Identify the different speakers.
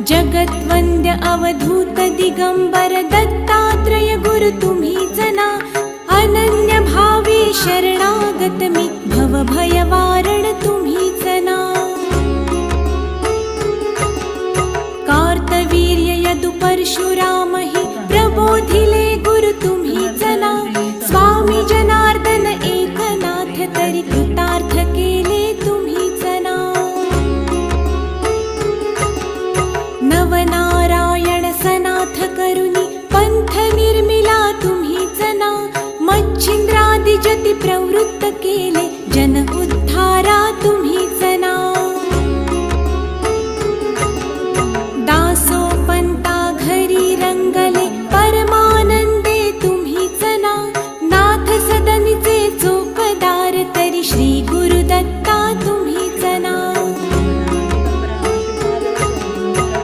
Speaker 1: जगत्वन्द्य अवधूत दिगंबर दत्तात्रय गुरु तुम्हीच ना. अनन्य भावे शरणागत मी भव भय वारण तुम्हीच ना. कार्तवीर्य यदु परशुराम हि प्रबोधिले गुरु तुम्हीच ना. स्वामी जनार्दन एकनाथ तरी कृतार्थ केले तुम्हीच ना. नवनारायण सनाथ करुणी पंथ निर्मिला तुम्हीच ना. मच्छिंद्रादि जति प्रवृत्त केले जन उद्धारा तुम्हीच ना.